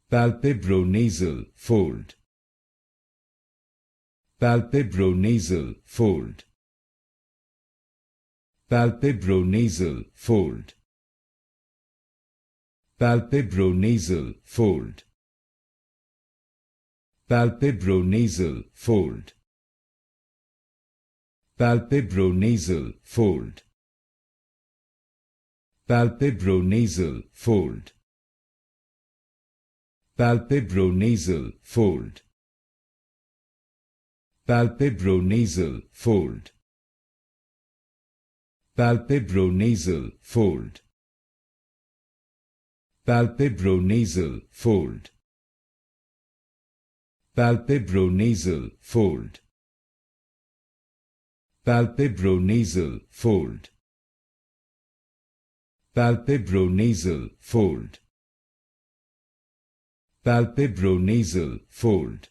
Palpebronasal fold. Palpebronasal fold. Palpebronasal fold. Palpebronasal fold. Palpebronasal fold. Palpebronasal fold. Palpebronasal fold. Palpebronasal fold. Palpebronasal fold. Palpebronasal fold. Palpebronasal fold. Palpebronasal fold. Palpebronasal fold. Palpebronasal fold. Palpebronasal fold.